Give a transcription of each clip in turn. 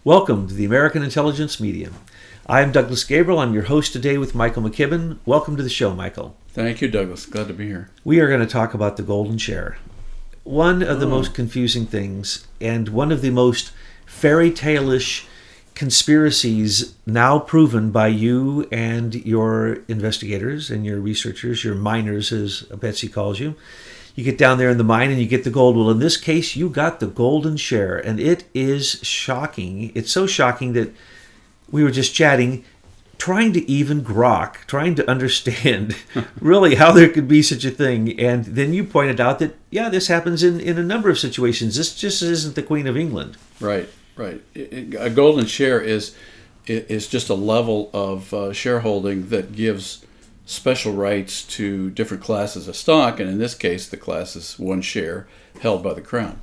Welcome to the American Intelligence Media. I'm Douglas Gabriel. I'm your host today with Michael McKibben. Welcome to the show, Michael. Thank you, Douglas. Glad to be here. We are going to talk about the golden share. One of the most confusing things and one of the most fairy tale-ish conspiracies now proven by you and your investigators and your researchers, your miners, as Betsy calls you. You get down there in the mine and you get the gold. Well, in this case, you got the golden share, and it is shocking. It's so shocking that we were just chatting, trying to even grok, trying to understand really how there could be such a thing. And then you pointed out that, yeah, this happens in a number of situations. This just isn't the Queen of England. Right. A golden share is just a level of shareholding that gives special rights to different classes of stock, and in this case, the class is one share held by the Crown.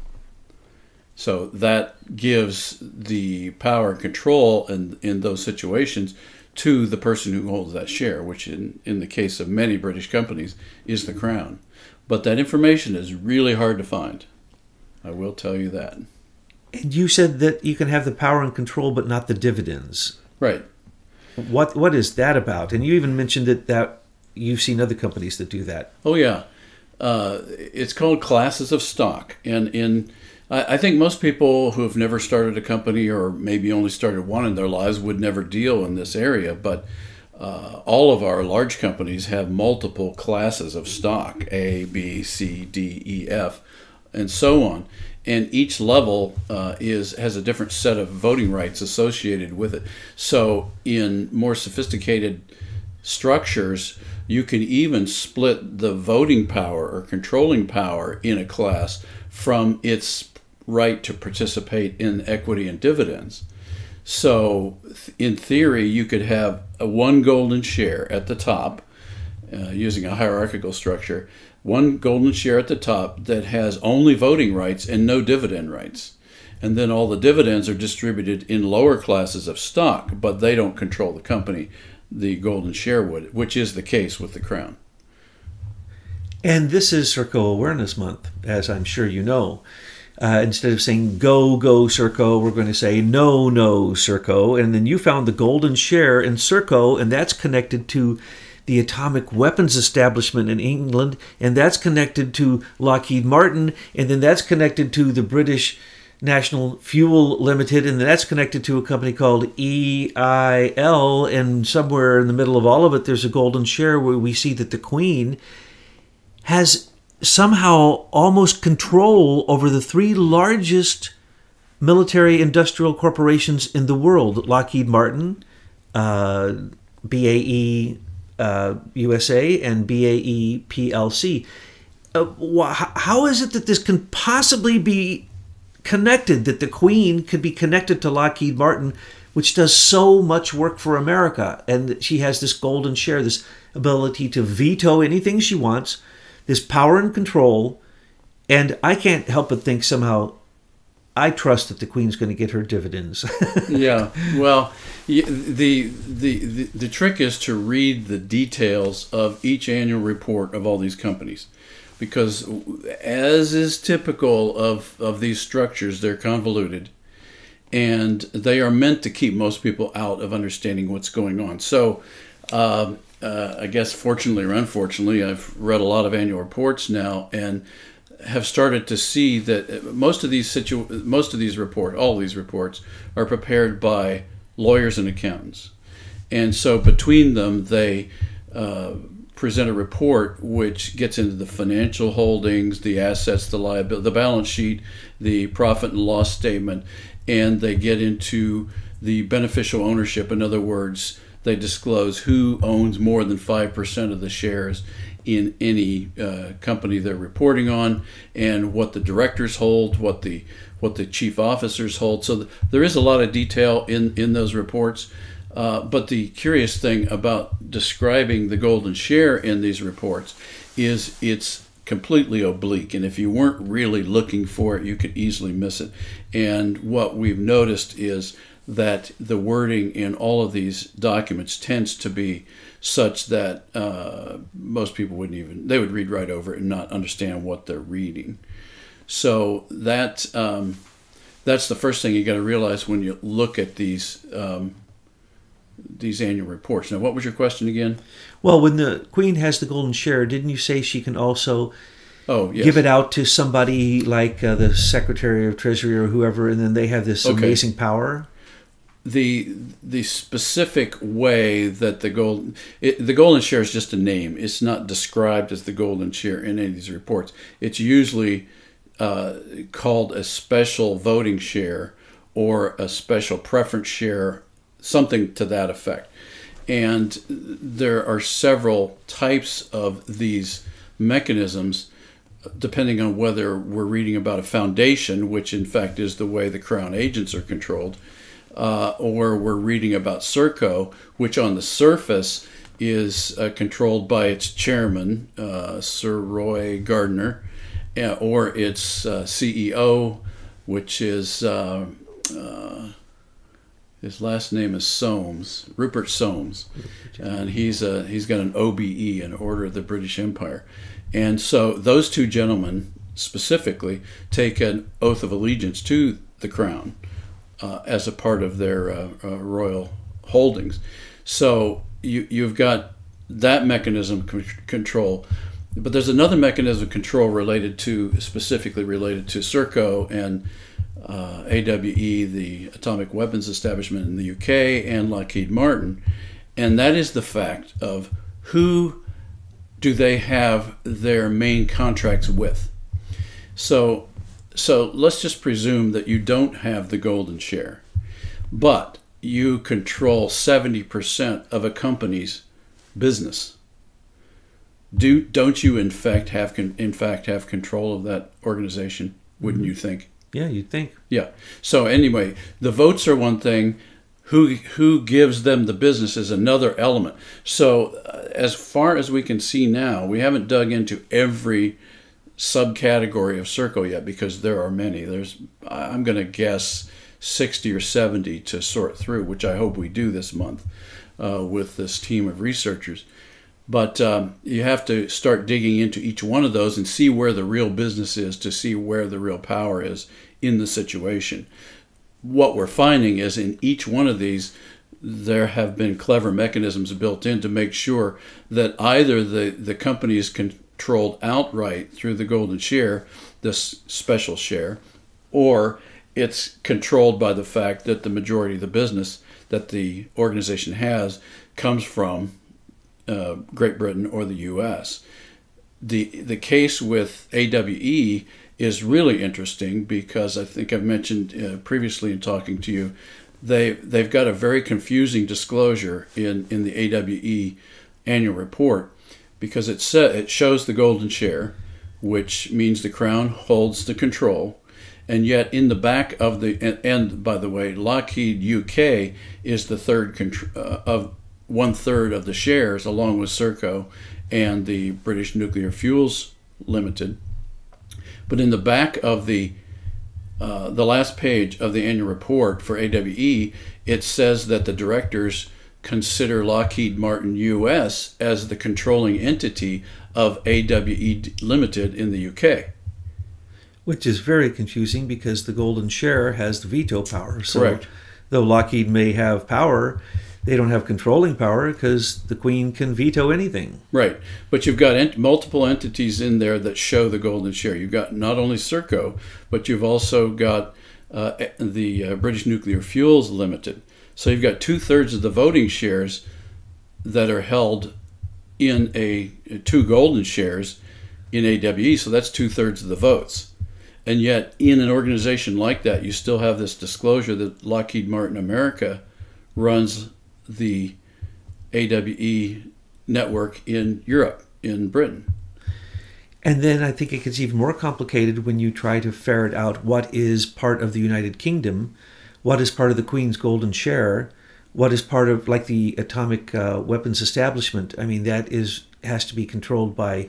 So that gives the power and control in those situations to the person who holds that share, which in the case of many British companies is the Crown. But that information is really hard to find. I will tell you that. And you said that you can have the power and control, but not the dividends. Right. What is that about? And you even mentioned that you've seen other companies that do that. Oh, yeah. It's called classes of stock. And I think most people who have never started a company or maybe only started one in their lives would never deal in this area. But all of our large companies have multiple classes of stock, A, B, C, D, E, F, and so on. And each level has a different set of voting rights associated with it. So in more sophisticated structures, you can even split the voting power or controlling power in a class from its right to participate in equity and dividends. So in theory, you could have one golden share at the top, using a hierarchical structure, one golden share at the top that has only voting rights and no dividend rights. And then all the dividends are distributed in lower classes of stock, but they don't control the company. The golden share would, which is the case with the Crown. And this is Serco Awareness Month, as I'm sure you know. Instead of saying go, go, Serco, we're going to say no, no, Serco. And then you found the golden share in Serco, and that's connected to the atomic weapons establishment in England, and that's connected to Lockheed Martin, and then that's connected to the British National Fuel Limited, and that's connected to a company called EIL, and somewhere in the middle of all of it, there's a golden share where we see that the Queen has somehow almost control over the three largest military industrial corporations in the world: Lockheed Martin, BAE USA, and BAE PLC. How is it that this can possibly be connected, that the Queen could be connected to Lockheed Martin, which does so much work for America, and she has this golden share, this ability to veto anything she wants, this power and control, and I can't help but think somehow I trust that the Queen's going to get her dividends. Yeah, well, the trick is to read the details of each annual report of all these companies, because as is typical of these structures, they're convoluted, and they are meant to keep most people out of understanding what's going on. So I guess fortunately or unfortunately, I've read a lot of annual reports now and have started to see that most of these reports, all these reports, are prepared by lawyers and accountants, and so between them they present a report which gets into the financial holdings, the assets, the liability, the balance sheet, the profit and loss statement, and they get into the beneficial ownership. In other words, they disclose who owns more than 5% of the shares in any company they're reporting on, and what the directors hold, what the chief officers hold. So there is a lot of detail in those reports. But the curious thing about describing the golden share in these reports is it's completely oblique, and if you weren't really looking for it, you could easily miss it. And what we've noticed is that the wording in all of these documents tends to be such that most people they would read right over it and not understand what they're reading. So that that's the first thing you got to realize when you look at these annual reports. Now, what was your question again? Well, when the Queen has the golden share, didn't you say she can also yes. give it out to somebody like the Secretary of Treasury or whoever, and then they have this amazing power? The specific way that the golden share is just a name. It's not described as the golden share in any of these reports. It's usually called a special voting share or a special preference share, something to that effect. And there are several types of these mechanisms, depending on whether we're reading about a foundation, which in fact is the way the Crown agents are controlled, or we're reading about Serco, which on the surface is controlled by its chairman, Sir Roy Gardner, or its CEO, which is his last name is Soames, Rupert Soames, and he's got an OBE, an Order of the British Empire, and so those two gentlemen specifically take an oath of allegiance to the Crown as a part of their royal holdings. So you've got that mechanism control, but there's another mechanism of control specifically related to Serco and AWE, the atomic weapons establishment in the UK, and Lockheed Martin, and that is the fact of who do they have their main contracts with. So let's just presume that you don't have the golden share, but you control 70% of a company's business. Don't you in fact have control of that organization? Wouldn't you think? Yeah, you'd think. Yeah. So anyway, the votes are one thing. Who gives them the business is another element. So as far as we can see now, we haven't dug into every subcategory of Serco yet because there are many. I'm going to guess 60 or 70 to sort through, which I hope we do this month with this team of researchers. But you have to start digging into each one of those and see where the real business is, to see where the real power is in the situation. What we're finding is in each one of these, there have been clever mechanisms built in to make sure that either the company is controlled outright through the golden share, this special share, or it's controlled by the fact that the majority of the business that the organization has comes from Great Britain or the U.S. The case with AWE is really interesting because I think I've mentioned previously in talking to you, they've got a very confusing disclosure in the AWE annual report because it shows the golden share, which means the Crown holds the control, and yet in the back of and by the way, Lockheed UK is the third of 1/3 of the shares, along with Serco and the British Nuclear Fuels Limited. But in the back of the last page of the annual report for AWE, it says that the directors consider Lockheed Martin US as the controlling entity of AWE Limited in the UK. Which is very confusing because the golden share has the veto power. So correct. Though Lockheed may have power, they don't have controlling power because the Queen can veto anything. Right. But you've got multiple entities in there that show the golden share. You've got not only Serco, but you've also got the British Nuclear Fuels Limited. So you've got 2/3 of the voting shares that are held in two golden shares in AWE. So that's 2/3 of the votes. And yet in an organization like that, you still have this disclosure that Lockheed Martin America runs the AWE network in Europe, in Britain. And then I think it gets even more complicated when you try to ferret out what is part of the United Kingdom, what is part of the Queen's golden share, what is part of like the atomic weapons establishment. I mean, that has to be controlled by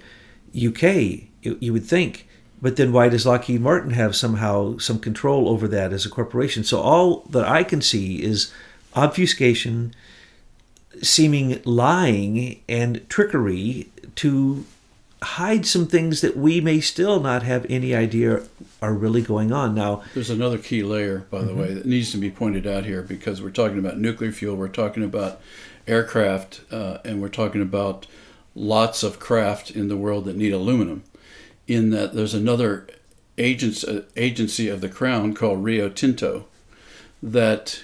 UK, you would think. But then why does Lockheed Martin have somehow some control over that as a corporation? So all that I can see is obfuscation, seeming lying, and trickery to hide some things that we may still not have any idea are really going on. Now, there's another key layer, by the way, that needs to be pointed out here, because we're talking about nuclear fuel, we're talking about aircraft, and we're talking about lots of craft in the world that need aluminum. In that there's another agency of the Crown called Rio Tinto that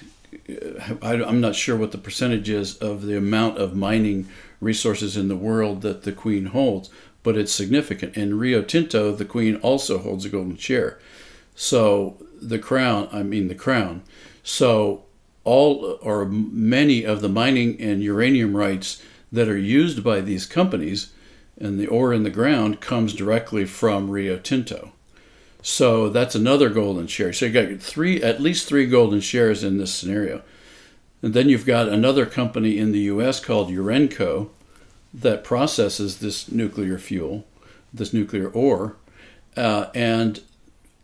I'm not sure what the percentage is of the amount of mining resources in the world that the Queen holds, but it's significant. In Rio Tinto, the Queen also holds a golden share. So the Crown. So all or many of the mining and uranium rights that are used by these companies and the ore in the ground comes directly from Rio Tinto. So that's another golden share. So you got at least three golden shares in this scenario. And then you've got another company in the U.S. called Urenco that processes this nuclear fuel, this nuclear ore, and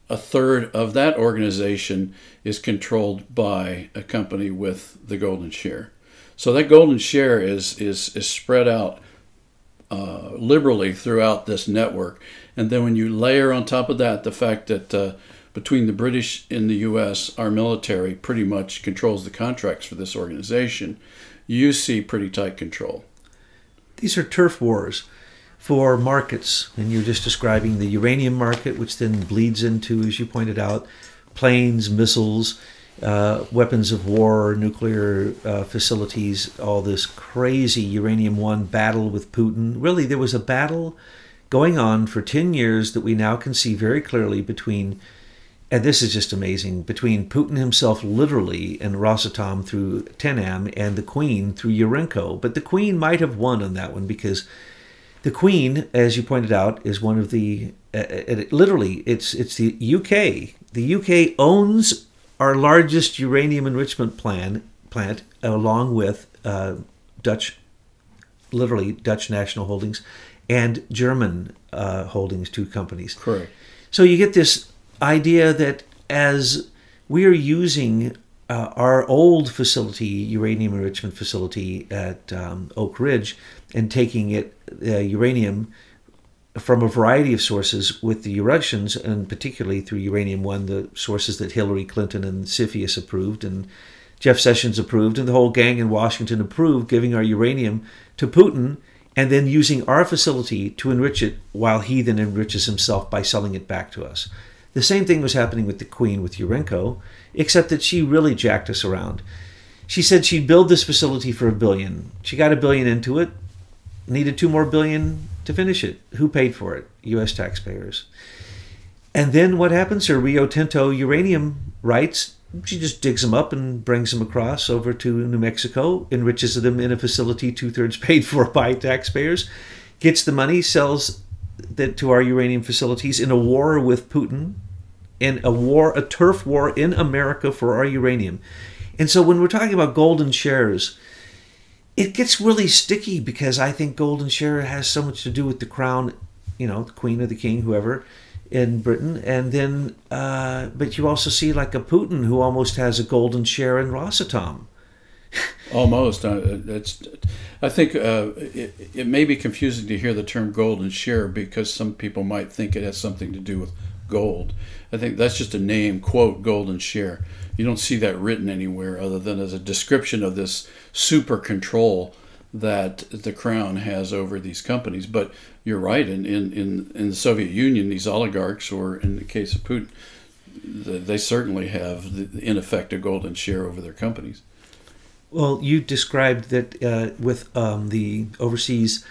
a third of that organization is controlled by a company with the golden share. So that golden share is spread out liberally throughout this network. And then when you layer on top of that the fact that between the British and the U.S., our military pretty much controls the contracts for this organization, you see pretty tight control. These are turf wars for markets, and you're just describing the uranium market, which then bleeds into, as you pointed out, planes, missiles, weapons of war, nuclear facilities, all this crazy uranium-1 battle with Putin. Really, there was a battle going on for 10 years that we now can see very clearly between, and this is just amazing, between Putin himself literally and Rosatom through Tenam and the Queen through Urenco. But the Queen might have won on that one because the Queen, as you pointed out, is one of the, literally, it's the UK. The UK owns our largest uranium enrichment plant along with Dutch National Holdings and German Holdings, two companies. Correct. So you get this idea that as we are using our old facility, uranium enrichment facility at Oak Ridge, and taking it uranium from a variety of sources with the Russians, and particularly through uranium-1, the sources that Hillary Clinton and CFIUS approved and Jeff Sessions approved and the whole gang in Washington approved, giving our uranium to Putin and then using our facility to enrich it while he then enriches himself by selling it back to us. The same thing was happening with the Queen with Urenco, except that she really jacked us around. She said she'd build this facility for $1 billion. She got $1 billion into it, needed $2 more billion to finish it. Who paid for it? U.S. taxpayers. And then what happens? Her Rio Tinto uranium rights, she just digs them up and brings them across over to New Mexico, enriches them in a facility 2/3 paid for by taxpayers, gets the money, sells that to our uranium facilities in a war with Putin, in a turf war in America for our uranium. And so when we're talking about golden shares, it gets really sticky because I think golden share has so much to do with the crown, the queen or the king, whoever, in Britain. And then, but you also see like a Putin who almost has a golden share in Rosatom. Almost. I think it may be confusing to hear the term golden share because some people might think it has something to do with gold. I think that's just a name, quote, golden share. You don't see that written anywhere other than as a description of this super control that the crown has over these companies. But you're right, in the Soviet Union, these oligarchs, or in the case of Putin, they certainly have, in effect, a golden share over their companies. Well, you described that with the Overseas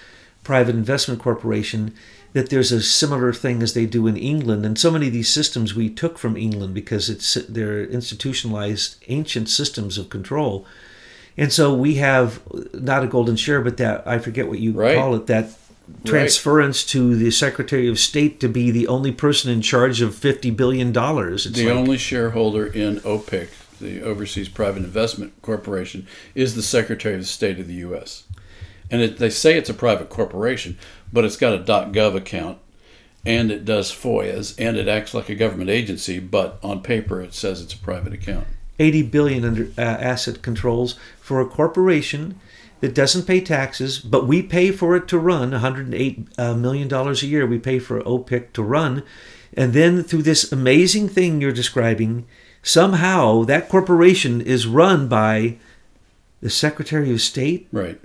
Private Investment Corporation, that there's a similar thing as they do in England. And so many of these systems we took from England because they're institutionalized ancient systems of control. And so we have not a golden share, but that, I forget what you call it, that transference to the Secretary of State to be the only person in charge of $50 billion. It's the only shareholder in OPIC, the Overseas Private Investment Corporation, is the Secretary of State of the U.S. And they say it's a private corporation, but it's got a .gov account, and it does FOIAs, and it acts like a government agency, but on paper it says it's a private account. $80 billion under asset controls for a corporation that doesn't pay taxes, but we pay for it to run, $108 million a year we pay for OPIC to run. And then through this amazing thing you're describing, somehow that corporation is run by the Secretary of State. Right.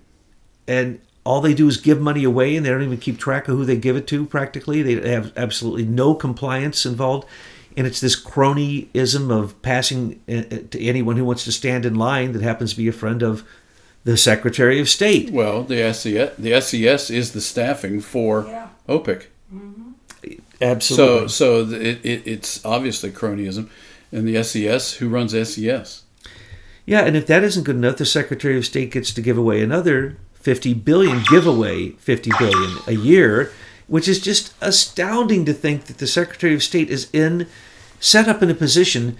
And all they do is give money away, and they don't even keep track of who they give it to, practically. They have absolutely no compliance involved. And it's this cronyism of passing to anyone who wants to stand in line that happens to be a friend of the Secretary of State. Well, the SES is the staffing for OPIC. Absolutely. So it's obviously cronyism. And the SES, who runs SES? Yeah, and if that isn't good enough, the Secretary of State gets to give away another $50 billion, give away $50 billion a year, which is just astounding to think that the Secretary of State is set up in a position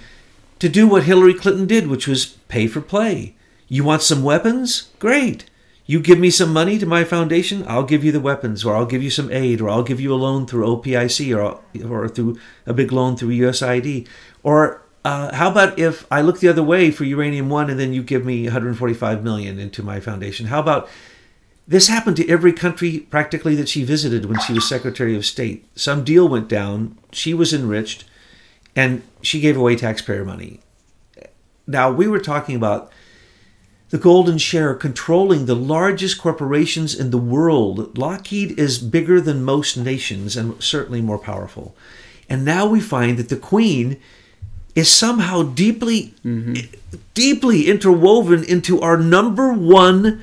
to do what Hillary Clinton did, which was pay for play. You want some weapons? Great. You give me some money to my foundation, I'll give you the weapons, or I'll give you some aid, or I'll give you a loan through OPIC, or through a big loan through USAID. Or how about if I look the other way for Uranium One and then you give me $145 million into my foundation? How about this happened to every country practically that she visited when she was Secretary of State. Some deal went down, she was enriched, and she gave away taxpayer money. Now, we were talking about the golden share controlling the largest corporations in the world. Lockheed is bigger than most nations and certainly more powerful. And now we find that the Queen is somehow deeply interwoven into our number one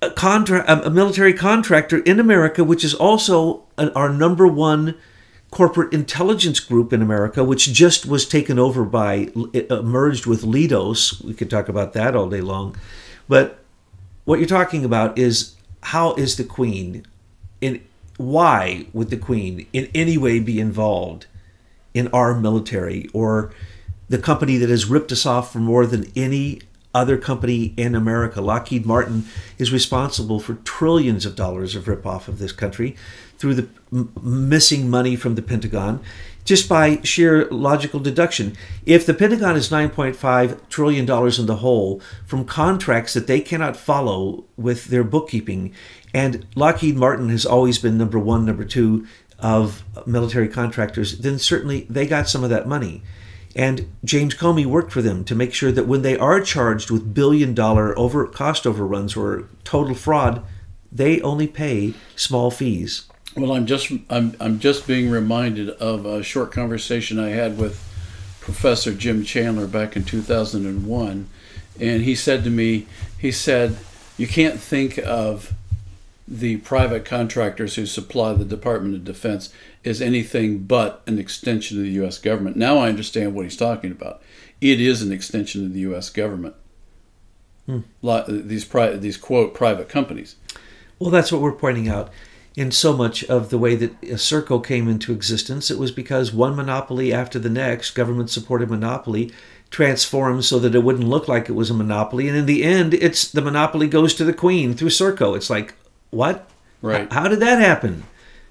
a military contractor in America, which is also our number one corporate intelligence group in America, which just was taken over by, merged with Leidos. We could talk about that all day long. But what you're talking about is, how is the Queen, why would the Queen in any way be involved in our military, or the company that has ripped us off for more than any other company in America? Lockheed Martin is responsible for trillions of dollars of ripoff of this country through the missing money from the Pentagon, just by sheer logical deduction. If the Pentagon is $9.5 trillion in the hole from contracts that they cannot follow with their bookkeeping, and Lockheed Martin has always been number one, number two of military contractors, then certainly they got some of that money. And James Comey worked for them to make sure that when they are charged with billion-dollar cost overruns or total fraud, they only pay small fees. Well, I'm just being reminded of a short conversation I had with Professor Jim Chandler back in 2001, and he said to me, you can't think of the private contractors who supply the Department of Defense is anything but an extension of the U.S. government. Now I understand what he's talking about. It is an extension of the U.S. government. These quote private companies. Well, that's what we're pointing out. In so much of the way that Serco came into existence, it was because one monopoly after the next, government-supported monopoly, transformed so that it wouldn't look like it was a monopoly. And in the end, the monopoly goes to the Queen through Serco. It's like, what? Right. How did that happen?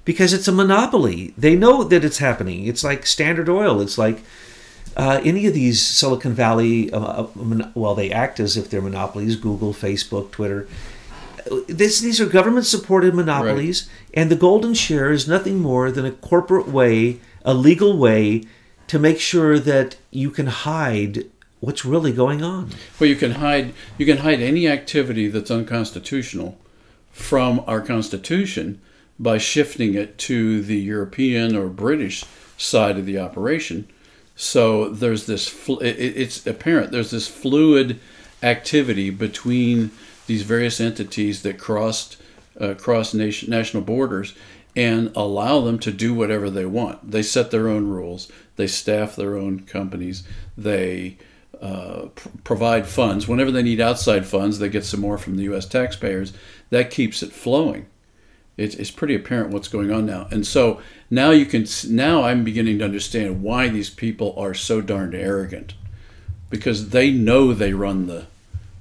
Because it's a monopoly. They know that it's happening. It's like Standard Oil. It's like any of these Silicon Valley, they act as if they're monopolies, Google, Facebook, Twitter. These are government-supported monopolies, right. And the golden share is nothing more than a corporate way, a legal way, to make sure that you can hide what's really going on. Well, you can hide any activity that's unconstitutional from our Constitution by shifting it to the European or British side of the operation. So there's this, it's apparent, there's this fluid activity between these various entities that cross national borders and allow them to do whatever they want. They set their own rules. They staff their own companies. They provide funds. Whenever they need outside funds, they get some more from the U.S. taxpayers. That keeps it flowing. It's pretty apparent what's going on now. And so now I'm beginning to understand why these people are so darned arrogant, because they know they run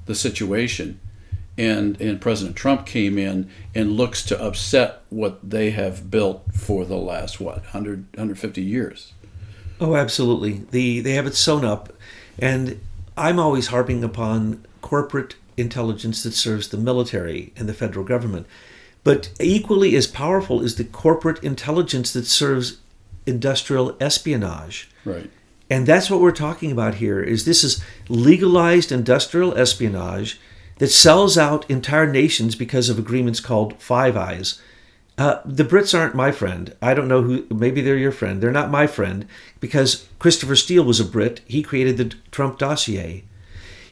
the situation. And President Trump came in and looks to upset what they have built for the last, 150 years. Oh, absolutely. They have it sewn up. And I'm always harping upon corporate intelligence that serves the military and the federal government. But equally as powerful is the corporate intelligence that serves industrial espionage. Right. And that's what we're talking about here, is this is legalized industrial espionage that sells out entire nations because of agreements called Five Eyes. The Brits aren't my friend. I don't know who, maybe they're your friend. They're not my friend because Christopher Steele was a Brit. He created the Trump dossier.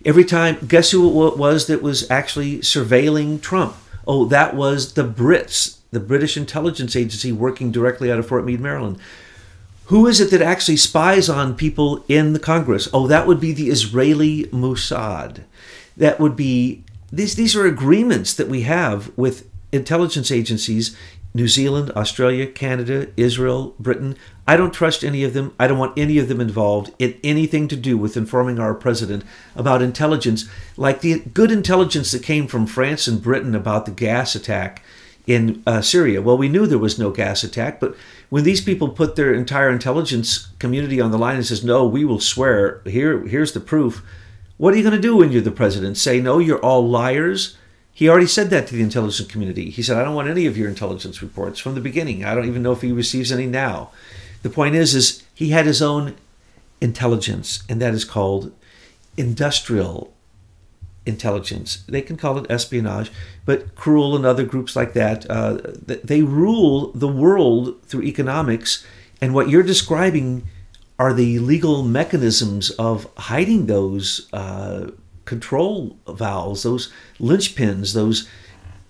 Every time, guess who it was that was actually surveilling Trump? Oh, that was the Brits, the British intelligence agency working directly out of Fort Meade, Maryland. Who is it that actually spies on people in the Congress? Oh, that would be the Israeli Mossad. That would be, these are agreements that we have with intelligence agencies, New Zealand, Australia, Canada, Israel, Britain. I don't trust any of them. I don't want any of them involved in anything to do with informing our president about intelligence, like the good intelligence that came from France and Britain about the gas attack in Syria. Well, we knew there was no gas attack, but when these people put their entire intelligence community on the line and says, no, we will swear, here's the proof, what are you going to do when you're the president? Say, no, you're all liars? He already said that to the intelligence community. He said, I don't want any of your intelligence reports from the beginning. I don't even know if he receives any now. The point is he had his own intelligence, and that is called industrial intelligence. They can call it espionage, but Krul and other groups like that, they rule the world through economics, and what you're describing are the legal mechanisms of hiding those control valves, those linchpins, those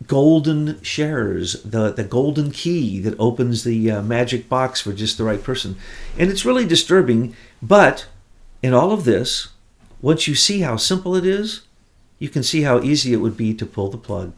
golden shares, the golden key that opens the magic box for just the right person. And it's really disturbing, but in all of this, once you see how simple it is, you can see how easy it would be to pull the plug.